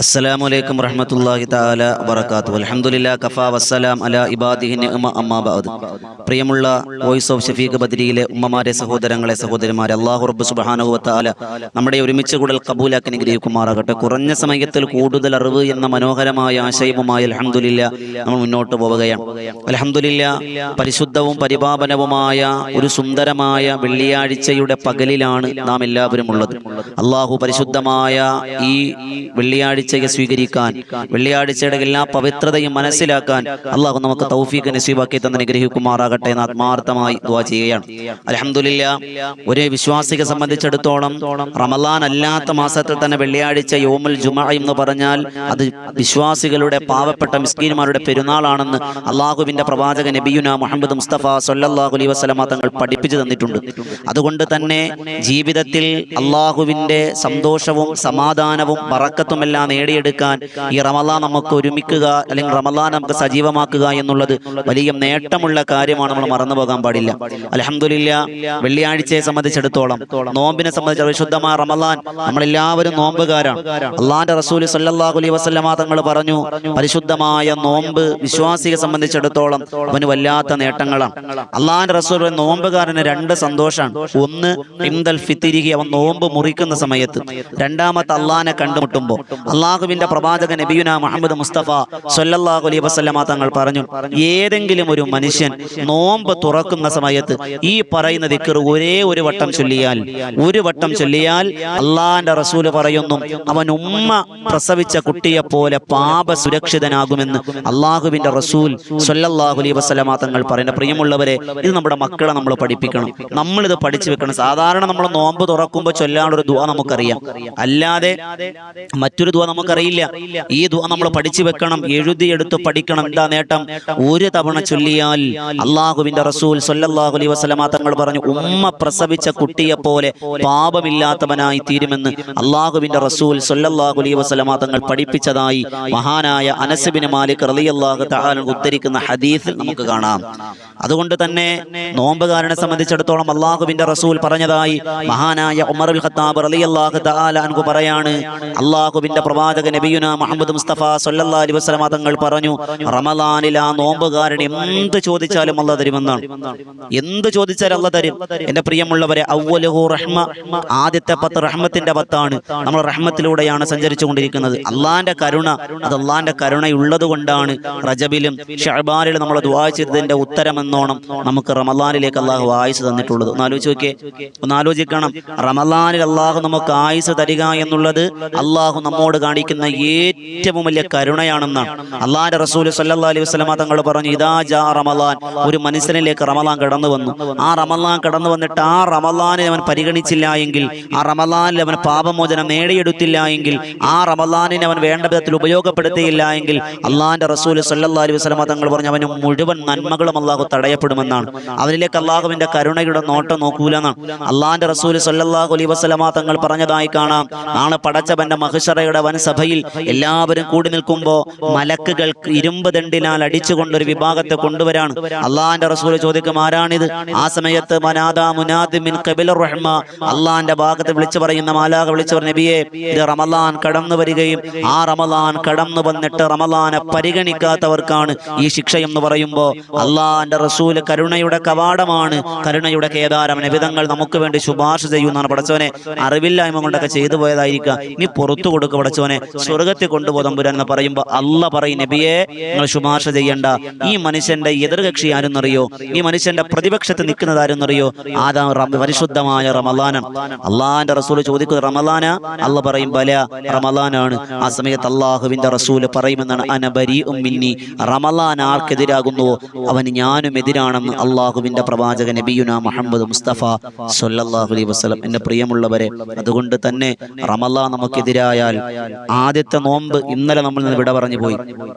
അസ്സലാമു അലൈക്കും വറഹ്മത്തുള്ളാഹി തആല വബറകാതുഹു. അൽഹംദുലില്ലാഹി കഫാ വസ്സലാം അലാ ഇബാദിഹി നിഅമ അമ്മാ ബഅദ്. പ്രിയമുള്ള വോയിസ് ഓഫ് ഷഫീഖ് ബദരിയിലെ ഉമ്മമാരെ, സഹോദരങ്ങളെ, സഹോദരിമാരെ, അല്ലാഹു റബ്ബ് സുബ്ഹാനഹു വ തആല നമ്മുടെ ഒരുമിച്ച് കൂടൽ കബൂലാക്കി അനുഗ്രഹിക്കുമാറാകട്ടെ. കുറഞ്ഞ സമയത്തിൽ കൂടുതൽ അറിവ് എന്ന മനോഹരമായ ആശയവുമായി അൽഹംദുലില്ലാഹ് നമ്മൾ മുന്നോട്ട് പോവുകയാണ്. അൽഹംദുലില്ലാഹ് പരിശുദ്ധവും പരിപാവനവുമായ ഒരു സുന്ദരമായ വെള്ളിയാഴ്ചയുടെ പകലിലാണ് നാം എല്ലാവരും ഉള്ളത്. അല്ലാഹു പരിശുദ്ധമായ ഈ വെള്ളിയാഴ്ചയെ സ്വീകരിക്കാൻ, വെള്ളിയാഴ്ചയുടെ എല്ലാ പവിത്രതയും മനസ്സിലാക്കാൻ അള്ളാഹു നമുക്ക് തൗഫീഖ് നസീബാക്കി തന്നെ അനുഗ്രഹിക്കുമാറാകട്ടെ എന്ന് ആത്മാർത്ഥമായി ദുആ ചെയ്യുകയാണ്. അൽഹംദുലില്ലാഹ് ഒരു വിശ്വാസിയെ സംബന്ധിച്ചിടത്തോളം റമളാൻ അല്ലാത്ത മാസത്തിൽ തന്നെ വെള്ളിയാഴ്ച യൗമുൽ ജുമുഅ എന്ന് പറഞ്ഞാൽ അത് വിശ്വാസികളുടെ പാവപ്പെട്ട മിസ്കീന്മാരുടെ പെരുന്നാളാണെന്ന് അള്ളാഹുവിന്റെ പ്രവാചകൻ നബിയുനാ മുഹമ്മദ് മുസ്തഫ സ്വല്ലല്ലാഹു അലൈഹി വസല്ലമ തങ്ങൾ പഠിപ്പിച്ചു തന്നിട്ടുണ്ട്. അതുകൊണ്ട് തന്നെ ജീവിതത്തിൽ അള്ളാഹുവിന്റെ സന്തോഷവും സമാധാനവും ബറക്കത്തുമെല്ലാം നേടിയെടുക്കാൻ ഈ റമളാൻ നമുക്ക് ഒരുമിക്കുക, അല്ലെങ്കിൽ റമളാൻ നമുക്ക് സജീവമാക്കുക എന്നുള്ളത് വലിയ നേട്ടമുള്ള കാര്യമാണ്. നമ്മൾ മറന്നു പോകാൻ പാടില്ല. അൽഹംദുലില്ലാഹ് വെള്ളിയാഴ്ചയെ സംബന്ധിച്ചിടത്തോളം, നോമ്പിനെ സംബന്ധിച്ച് വിശുദ്ധമായ റമളാൻ നമ്മളെല്ലാവരും നോമ്പുകാരാണ്. അള്ളാന്റെ റസൂൽ സ്വല്ലല്ലാഹു അലൈഹി വസല്ലമ തങ്ങൾ പറഞ്ഞു, പരിശുദ്ധമായ നോമ്പ് വിശ്വാസിയെ സംബന്ധിച്ചിടത്തോളം അവന് വല്ലാത്ത നേട്ടങ്ങളാണ്. അള്ളാന്റെ റസൂൽ നോമ്പുകാരന് രണ്ട് സന്തോഷമാണ്. ഒന്ന് ഇൻദൽ ഫിത്രിഹി, അവൻ നോമ്പ് മുറിക്കുന്ന സമയത്ത്. രണ്ടാമത്തെ അള്ളാനെ കണ്ടുമുട്ടുമ്പോൾ. അള്ളാഹുവിന്റെ പ്രവാചകൻ നബിയുനാ മുഹമ്മദ് മുസ്തഫ സ്വല്ലല്ലാഹു അലൈഹി വസല്ലമ തങ്ങൾ പറഞ്ഞു, ഏതെങ്കിലും ഒരു മനുഷ്യൻ നോമ്പ് തുറക്കുന്ന സമയത്ത് ഈ പറയുന്ന ദിക്ർ ഒരേ ഒരു വട്ടം ചൊല്ലിയാൽ അള്ളാന്റെ റസൂല് പറയുന്നു, അവൻ ഉമ്മ പ്രസവിച്ച കുട്ടിയെ പോലെ പാപ സുരക്ഷിതനാകുമെന്ന് അള്ളാഹുവിന്റെ റസൂൽ സ്വല്ലല്ലാഹു അലൈഹി വസല്ലമ തങ്ങൾ പറയുന്ന. പ്രിയമുള്ളവരെ, ഇത് നമ്മുടെ മക്കളെ നമ്മൾ പഠിപ്പിക്കണം, നമ്മളിത് പഠിച്ചു വെക്കണം. സാധാരണ നമ്മൾ നോമ്പ് തുറക്കുമ്പോൾ ചൊല്ലാനുള്ള ഒരു ദുആ നമുക്കറിയാം, അല്ലാതെ മറ്റൊരു ദുആ നമുക്കറിയില്ല. ഈ ദുആ നമ്മൾ പഠിച്ചു വെക്കണം, എഴുതിയെടുത്ത് പഠിക്കണം. എന്താ നേട്ടം? ഒരു തവണ ചൊല്ലിയാൽ അള്ളാഹുവിന്റെ റസൂൽ സ്വല്ലല്ലാഹു അലൈഹി വസല്ലമ തങ്ങൾ പറഞ്ഞു, ഉമ്മ പ്രസവിച്ച കുട്ടിയെ പോലെ പാപമില്ലാത്തവനായി തീരുമെന്ന് അള്ളാഹുവിന്റെ റസൂൽ സ്വല്ലല്ലാഹു അലൈഹി വസല്ലമ തങ്ങൾ പഠിപ്പിച്ചതായി മഹാനായ അനസ് ബിൻ മാലിക് റളിയല്ലാഹു തആല ഉദ്ധരിക്കുന്ന ഹദീസിൽ നമുക്ക് കാണാം. അതുകൊണ്ട് തന്നെ നോമ്പുകാരനെ സംബന്ധിച്ചിടത്തോളം അള്ളാഹുവിന്റെ റസൂൽ പറഞ്ഞതായി മഹാനായ ഉമർ അൽ ഖത്താബ് റളിയല്ലാഹു തആല അൻഹു പറയാണ്, അള്ളാഹുവിന്റെ പ്രവാചകൻ നബിയുനാ മുഹമ്മദ് മുസ്തഫ സ്വല്ലല്ലാഹു അലൈഹി വസല്ലമ തങ്ങൾ പറഞ്ഞു, റമളാനിൽ ആ നോമ്പുകാരൻ എന്ത് ചോദിച്ചാലും അല്ലാഹു തരുമെന്നാണ്. എന്ത് ചോദിച്ചാലും അല്ലാഹു തരും. എന്റെ പ്രിയമുള്ളവരെ, അവ്വലുഹു റഹ്മ, ആദ്യത്തെ 10 റഹ്മത്തിന്റെ 10ആണ്. നമ്മൾ റഹ്മത്തിലൂടെയാണ് സഞ്ചരിച്ചു കൊണ്ടിരിക്കുന്നത്. അള്ളാന്റെ കരുണ, അത് അള്ളാന്റെ കരുണയുള്ളത് കൊണ്ടാണ് റജബിലും ശഅബാനിലും നമ്മൾ ദുആ ചെയ്തതിന്റെ ഉത്തരമെന്നോണം നമുക്ക് റമളാനിലേക്ക് അള്ളാഹു ആയുസ് തന്നിട്ടുള്ളത്. ഒന്നാലോചിക്കണം. റമളാനിൽ അള്ളാഹു നമുക്ക് ആയുസ് തരിക എന്നുള്ളത് അള്ളാഹു നമ്മോട് കാണിക്കുന്ന ഏറ്റവും വലിയ കരുണയാണെന്നാണ്. അള്ളാന്റെ റസൂൽ സ്വല്ലല്ലാഹു അലൈഹി വസല്ലമ തങ്ങൾ പറഞ്ഞു, ഇദാ ജാ റമളാൻ, ഒരു മനുഷ്യനിലേക്ക് റമളാൻ കടന്നു വന്നു. ആ റമളാൻ കടന്നു വന്നിട്ട് ആ റമളാനിനെ അവൻ പരിഗണിച്ചില്ല എങ്കിൽ, ആ റമളാനിൽ അവൻ പാപമോചനം നേടിയെടുത്തില്ല എങ്കിൽ, ആ റമളാനിനെ അവൻ വേണ്ട വിധത്തിൽ ഉപയോഗപ്പെടുത്തിയില്ല എങ്കിൽ അള്ളാന്റെ റസൂൽ സ്വല്ലല്ലാഹു അലൈഹി വസല്ലമ തങ്ങൾ പറഞ്ഞു, അവന് മുഴുവൻ നന്മകളും അള്ളാഹു തടയപ്പെടുമെന്നാണ്. അവനിലേക്ക് അള്ളാഹുവിന്റെ കരുണയുടെ നോട്ടം നോക്കൂല എന്നാണ് അള്ളാന്റെ റസൂൽ സ്വല്ലല്ലാഹു അലൈഹി വസല്ലമ തങ്ങൾ പറഞ്ഞതായി കാണാം. നാളെ പടച്ചവന്റെ മഹ്ശറയുടെ വൻസഭയിൽ എല്ലാവരും കൂടി നിൽക്കുമ്പോൾ മലക്കുകൾ ഇരുമ്പ് ദണ്ഡിനാൽ അടിച്ചുകൊണ്ടൊരു വിഭാഗത്തെ കൊണ്ടുവരാണ്. അള്ളാന്റെ റസൂൽ ചോദിക്കും, ആരാണിത്? ആ സമയത്ത് മനാദാ മുനാദി മിൻ ഖിബിലിർ റഹ്മ, അള്ളാന്റെ ഭാഗത്ത് വിളിച്ചു പറയുന്ന മാലാഖ വിളിച്ചു പറഞ്ഞു, നബിയെ, ഇത് റമളാൻ കടന്നു വരികയും ആ റമളാൻ കടന്നു വന്നിട്ട് റമളാനെ പരിഗണിക്കാത്തവർക്കാണ് ഈ ശിക്ഷ എന്ന് പറയുമ്പോൾ അള്ളാന്റെ റസൂൽ കരുണയുടെ കവാടമാണ്, കരുണയുടെ കേദാരം. നബിതങ്ങൾ നമുക്ക് വേണ്ടി ശുപാർശ ചെയ്യുന്നതാണ്. പടച്ചവനെ, അറിവില്ലായ്മ കൊണ്ടൊക്കെ ചെയ്തു പോയതായിരിക്കാം, നീ പുറത്തു കൊടുക്കുക പടച്ചവനെ, സ്വർഗത്തിൽ കൊണ്ടുപോ തമ്പുരാൻ എന്ന് പറയുമ്പോൾ അല്ല പറയും, നബിയെ, നിങ്ങൾ ശുപാർശ ചെയ്യണ്ട. ഈ മനുഷ്യന്റെ എതിർകക്ഷി ആരെന്നറിയോ? ഈ മനുഷ്യന്റെ പ്രതിപക്ഷത്ത് നിൽക്കുന്നത് ആരെന്നറിയോ? ആദാ പരിശുദ്ധമായ റമളാനാണ്. അള്ളാന്റെ റസൂൽ ചോദിക്കുന്നത്, റമളാന? അല്ല പറയും, ബല, റമളാനാണ്. ആ സമയത്ത് അള്ളാഹുവിന്റെ റസൂൽ പറയുമെന്നാണ്, അന ബരീഉം മിന്നി, റമളാൻ ആർക്കെതിരാകുന്നുവോ അവന് ഞാനും എതിരാണെന്ന് അള്ളാഹുവിന്റെ പ്രവാചകൻ നബിയുനാ മുഹമ്മദ് മുസ്തഫ സ്വല്ലല്ലാഹു അലൈഹി വസല്ലം. എന്റെ പ്രിയമുള്ളവരെ, അതുകൊണ്ട് തന്നെ റമളാൻ നമുക്കെതിരായാൽ, ആദ്യത്തെ നോമ്പ് ഇന്നലെ നമ്മൾ നിന്ന് വിട പറഞ്ഞു പോയി.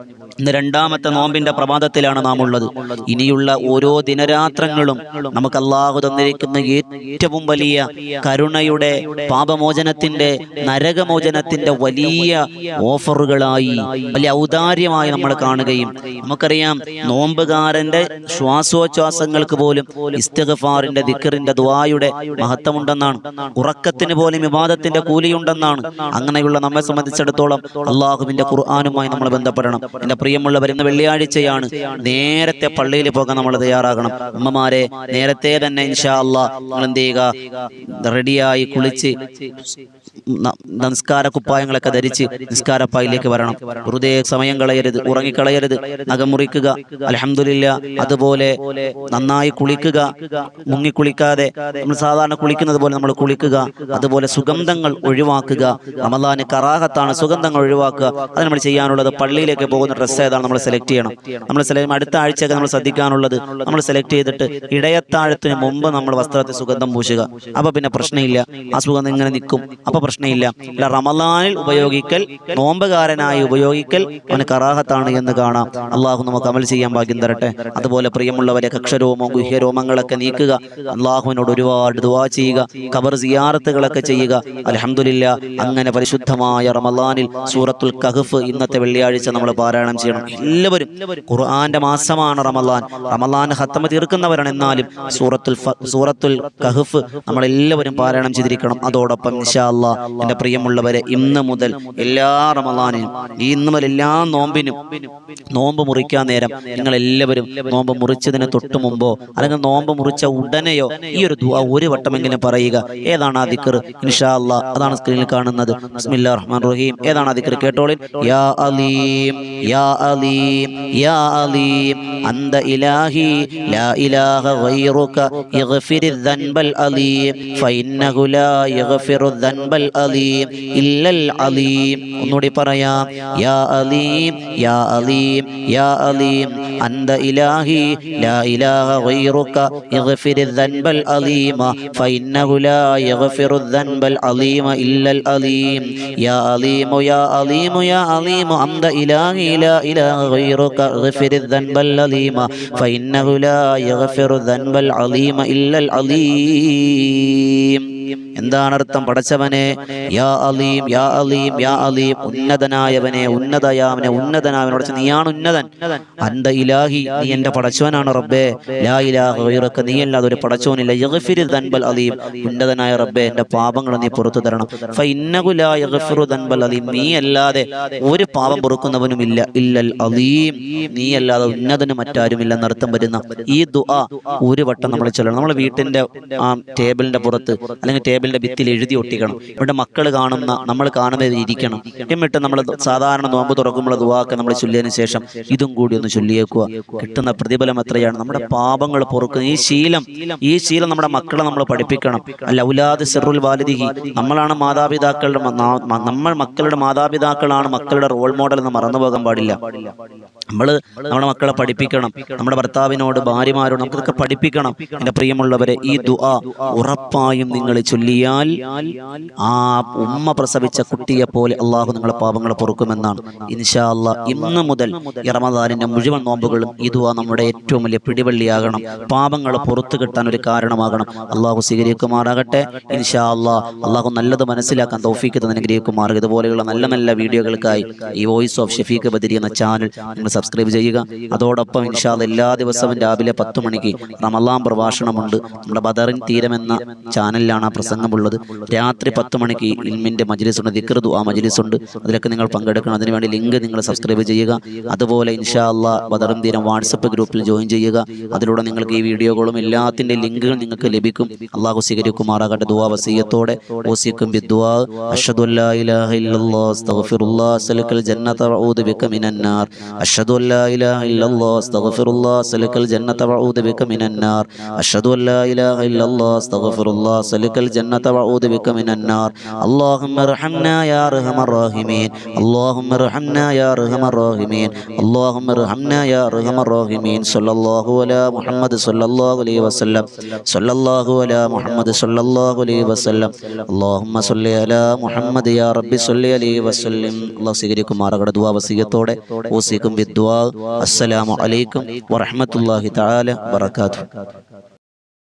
ഇന്ന് രണ്ടാമത്തെ നോമ്പിന്റെ പ്രഭാതത്തിലാണ് നാം ഉള്ളത്. ഇനിയുള്ള ഓരോ ദിനരാത്രങ്ങളും നമുക്ക് അള്ളാഹു തന്നിരിക്കുന്ന ഏറ്റവും വലിയ കരുണയുടെ, പാപമോചനത്തിന്റെ, നരകമോചനത്തിന്റെ വലിയ ഓഫറുകളായി, വലിയ ഔദാര്യമായി നമ്മൾ കാണുകയും, നമുക്കറിയാം നോമ്പുകാരന്റെ ശ്വാസോച്ഛ്വാസങ്ങൾക്ക് പോലും ഇസ്തിഗ്ഫാറിന്റെ, ദിക്റിന്റെ, ദുആയുടെ മഹത്വമുണ്ടെന്നാണ്. ഉറക്കത്തിന് പോലും ഇബാദത്തിന്റെ കൂലിയുണ്ടെന്നാണ്. അങ്ങനെയുള്ള നമ്മെ സംബന്ധിച്ച് സംബന്ധിച്ചിടത്തോളം അള്ളാഹുവിന്റെ ഖുർആനുമായി നമ്മൾ ബന്ധപ്പെടണം. എൻ്റെ പ്രിയമുള്ള വരുന്ന വെള്ളിയാഴ്ചയാണ്. നേരത്തെ പള്ളിയിൽ പോകാൻ നമ്മൾ തയ്യാറാകണം. ഉമ്മമാരെ നേരത്തെ തന്നെ ഇൻഷാ അല്ലാഹ് നിങ്ങൾ എന്ത് ചെയ്യുക, റെഡിയായി കുളിച്ച് നമസ്കാര കുപ്പായങ്ങളൊക്കെ ധരിച്ച് നിസ്കാരപ്പായിലേക്ക് വരണം. വെറുതെ സമയം കളയരുത്, ഉറങ്ങിക്കളയരുത്. നഖം മുറിക്കുക, അൽഹംദുലില്ലാ. അതുപോലെ നന്നായി കുളിക്കുക, മുങ്ങിക്കുളിക്കാതെ നമ്മൾ സാധാരണ കുളിക്കുന്നത് പോലെ നമ്മൾ കുളിക്കുക. അതുപോലെ സുഗന്ധങ്ങൾ ഒഴിവാക്കുക. റമദാന് കറാഹത്താണ് സുഗന്ധങ്ങൾ ഒഴിവാക്കുക. അത് നമ്മൾ ചെയ്യാനുള്ളത് പള്ളിയിലേക്ക് പോകുന്ന ഡ്രസ്സ് ഏതാണ് നമ്മൾ സെലക്ട് ചെയ്യണം. നമ്മൾ അടുത്ത ആഴ്ചയൊക്കെ നമ്മൾ ശ്രദ്ധിക്കാനുള്ളത് നമ്മൾ സെലക്ട് ചെയ്തിട്ട് ഇടയത്താഴത്തിന് മുമ്പ് നമ്മൾ വസ്ത്രത്തെ സുഗന്ധം പൂശുക. അപ്പൊ പിന്നെ പ്രശ്നമില്ല, ആ സുഗന്ധം ഇങ്ങനെ നിൽക്കും, അപ്പൊ പ്രശ്നമില്ല. റമദാനിൽ ഉപയോഗിക്കൽ, നോമ്പുകാരനായി ഉപയോഗിക്കൽ അവന് കറാഹത്താണ് എന്ന് കാണാം. അള്ളാഹു നമുക്ക് അമൽ ചെയ്യാൻ ഭാഗ്യം തരട്ടെ. അതുപോലെ പ്രിയമുള്ളവരെ കക്ഷരോമോ ഗുഹ്യരോമങ്ങളൊക്കെ നീക്കുക. അള്ളാഹുവിനോട് ഒരുപാട് ദുആ ചെയ്യുക, ഖബർ സിയാറത്തുകളൊക്കെ ചെയ്യുക. അൽഹംദുലില്ലാ, അങ്ങനെ പരിശുദ്ധമായ റമദാനിൽ സൂറത്തുൽ കഹ്ഫ് ഇന്നത്തെ വെള്ളിയാഴ്ച നമ്മൾ പാരായണം ചെയ്യണം. എല്ലാവരും, ഖുർആന്റെ മാസമാണ് റമദാൻ. റമദാൻ ഖത്മ തീർക്കുന്നവരാണ്. എന്നാലും സൂറത്തുൽ കഹ്ഫ് നമ്മളെല്ലാവരും പാരായണം ചെയ്തിരിക്കണം. അതോടൊപ്പം ഇൻഷാ അല്ലാഹ് എൻ്റെ പ്രിയമുള്ളവരെ, ഇന്ന് മുതൽ എല്ലാ റമദാനിനും ഇന്ന് മുതൽ എല്ലാ നോമ്പിനും നോമ്പ് മുറിക്കാൻ നേരം നിങ്ങൾ എല്ലാവരും നോമ്പ് മുറിച്ചതിന് തൊട്ട് മുമ്പോ അല്ലെങ്കിൽ നോമ്പ് മുറിച്ച ഉടനെയോ ഈ ഒരു ദുആ ഒരു വട്ടമെങ്കിലും പറയുക. ഏതാണ് ആ ദിക്ർ? ഇൻഷാ അല്ലാഹ് അതാണ് സ്ക്രീനിൽ കാണുന്നത്. ബിസ്മില്ലാഹിർ റഹ്മാനിർ റഹീം. ഏതാണ് ആ ദിക്ർ? കേട്ടോളിൻ. യാ അലീം യാ അലീം യാ അലീം അന്ത ഇലാഹി ലാ ഇലാഹ ഗൈറുക ഇഗ്ഫിരിദ് ദൻബൽ അലീം ഫഇന്നഹു ലാ യഗ്ഫിറുദ് ദൻബൽ അലീം ഇല്ലൽ അലീം. ഒന്നുകൂടി പറയാം. യാ അലീം യാ അലീം യാ അലീം അന്ത ഇലാഹി ലാ ഇലാഹ ഗൈറുക ഇഗ്ഫിരിദ് ദൻബൽ അലീമ ഫഇന്നഹു ലാ യഗ്ഫിറുദ് ദൻബൽ അലീമ ഇല്ലൽ അലീം. യാ അലീമു യാ അലീമു യാ അലീമു അന്ത ഇലാഹി ലാ ഇലാഹ ഗൈറുക ഇഗ്ഫിരിദ് ദൻബൽ അലീമ ഫഇന്നഹു ലാ യഗ്ഫിറുദ് ദൻബൽ അലീമ ഇല്ലൽ അലീം. എന്താണ് അർത്ഥം? പടച്ചവനെ, യാ അലീം യാ അലീം യാ അലീം, ഉന്നതനായവനെ, ഉന്നതയാവനെ, ഉന്നതനായവനോട് നീയാണ് ഉന്നതൻ. അന്ത ഇലാഹി, നീ എന്റെ പടച്ചവനാണ് റബ്ബേ. ലാ ഇലാഹ ഗൈറുക, നീ അല്ലാതെ ഒരു പടച്ചവനില്ല. യഗ്ഫിരിദ് ദൻബൽ അലീം, ഉന്നതനായ റബ്ബേ എന്റെ പാപങ്ങൾ നീ പുറത്തു തരണം. ഫഇന്നഹു ലാ യഗ്ഫിറു ദൻബൽ അലീം, നീ അല്ലാതെ ഒരു പാപം പൊറുക്കുന്നവനുമില്ല. ഇല്ലൽ അലീം, നീ അല്ലാതെ ഉന്നതന് മറ്റാരുമില്ല എന്നർത്ഥം വരുന്ന ഈ ദുആ ഒരു വട്ടം നമ്മൾ ചൊല്ലണം. നമ്മൾ വീട്ടിന്റെ ടേബിളിന്റെ പുറത്ത് അല്ലെങ്കിൽ ടേബിളിന്റെ ഭിത്തിയിൽ എഴുതി ഒട്ടിക്കണം. ഇവിടെ മക്കൾ കാണുന്ന, നമ്മൾ കാണുന്നത് ഇരിക്കണം. എന്നിട്ട് നമ്മൾ സാധാരണ നോമ്പ് തുറക്കുമ്പോൾ ദുആക്ക് നമ്മൾ ചൊല്ലിയതിനു ശേഷം ഇതും കൂടി ഒന്ന് ചൊല്ലിയേക്കുക. കിട്ടുന്ന പ്രതിഫലം എത്രയാണ്! നമ്മുടെ പാപങ്ങൾ പൊറുക്കുന്ന ഈ ശീലം നമ്മുടെ മക്കളെ നമ്മൾ പഠിപ്പിക്കണം. അല്ല ഔലാദ് സിറുൽ വാലിദിഹി, നമ്മളാണ് മാതാപിതാക്കളുടെ, നമ്മൾ മക്കളുടെ മാതാപിതാക്കളാണ് മക്കളുടെ റോൾ മോഡൽ എന്ന് മറന്നുപോകാൻ പാടില്ല. നമ്മുടെ മക്കളെ പഠിപ്പിക്കണം. നമ്മുടെ ഭർത്താവിനോട്, ഭാര്യമാരോട് നമുക്കിതൊക്കെ പഠിപ്പിക്കണം. എൻ്റെ പ്രിയമുള്ളവരെ, ഈ ദുആ ഉറപ്പായും നിങ്ങൾ ചൊല്ലിയാൽ ആ ഉമ്മ പ്രസവിച്ച കുട്ടിയെ പോലെ അള്ളാഹു നിങ്ങളെ പാപങ്ങളെ പൊറുക്കുമെന്നാണ്. ഇൻഷാ അല്ലാഹ് ഇന്ന് മുതൽ ഈ റമദാനിന്റെ മുഴുവൻ നോമ്പുകളും ഈ ദുആ നമ്മുടെ ഏറ്റവും വലിയ പിടിവള്ളിയാകണം. പാപങ്ങൾ പുറത്തു കിട്ടാൻ ഒരു കാരണമാകണം. അള്ളാഹു സ്വീകരിക്കുമാറാകട്ടെ. ഇൻഷാ അല്ലാഹ് അള്ളാഹു നല്ലത് മനസ്സിലാക്കാൻ തൗഫീഖ് തന്ന് അനുഗ്രഹിക്കുമാറാകട്ടെ. ഇതുപോലെയുള്ള നല്ല നല്ല വീഡിയോകൾക്കായി ഈ വോയിസ് ഓഫ് ഷഫീഖ് ബദരി എന്ന ചാനൽ നിങ്ങൾ സബ്സ്ക്രൈബ് ചെയ്യുക. അതോടൊപ്പം ഇൻഷാ അല്ലാഹ് എല്ലാ ദിവസവും രാവിലെ 10 മണിക്ക് റമളാൻ പ്രഭാഷണമുണ്ട്. നമ്മുടെ ബദറിൻ തീരം എന്ന ചാനലിലാണ് ആ പ്രസംഗമുള്ളത്. രാത്രി 10 മണിക്ക് ഇൽമിന്റെ മജ്ലിസ് ഉണ്ട്, ദിക്ർ ദുആ മജ്ലിസ് ഉണ്ട്. അതിലൊക്കെ നിങ്ങൾ പങ്കെടുക്കണം. അതിനുവേണ്ടി ലിങ്ക് നിങ്ങൾ സബ്സ്ക്രൈബ് ചെയ്യുക. അതുപോലെ ഇൻഷാ അല്ലാഹ് ബദറിൻ തീരം വാട്സപ്പ് ഗ്രൂപ്പിൽ ജോയിൻ ചെയ്യുക. അതിലൂടെ നിങ്ങൾക്ക് ഈ വീഡിയോകളും എല്ലാത്തിന്റെ ലിങ്കുകൾ നിങ്ങൾക്ക് ലഭിക്കും. അല്ലാഹു സ്വീകരിക്കുമാറാകട്ടെ. ദുആ വസിയത്തോടെ ഓസിക്കും ബിദ്ദുആ. അഷ്ഹദു അല്ലാ ഇലാഹ ഇല്ലല്ലാഹ് അസ്തഗ്ഫിറുല്ലാഹ് അസ്അലുക്കൽ ജന്നത വഅഊദു ബിക മിനന്നാർ. അഷ്ഹദു അല്ലാ ഇലാഹ ഇല്ലല്ലാഹ് അസ്തഗ്ഫിറുല്ലാഹ് അസ്അലുക്കൽ ജന്നത വഅഊദു ബിക മിനന്നാർ. അഷ്ഹദു അല്ലാ ഇലാഹ ഇല്ലല്ലാഹ് അസ്തഗ്ഫിറുല്ലാഹ് അസ്അലുക്കൽ ജന്നത വഅഊദു ബിക മിനന്നാർ. اللهم ارحمنا يا ارحم الراحمين. اللهم ارحمنا يا ارحم الراحمين. اللهم ارحمنا يا ارحم الراحمين. صلى الله على محمد صلى الله عليه وسلم. صلى الله على محمد صلى الله عليه وسلم. اللهم صل على محمد يا رب صل عليه وسلم. الله സ്വീകരിക്കുമാറാകട്ടെ. ദുആ വസിയത്തോടെ ഓസിക്കും ബിദ്ദുആ. അസ്സലാമു അലൈക്കും വറഹ്മത്തുള്ളാഹി തആല വബറകാതുഹു.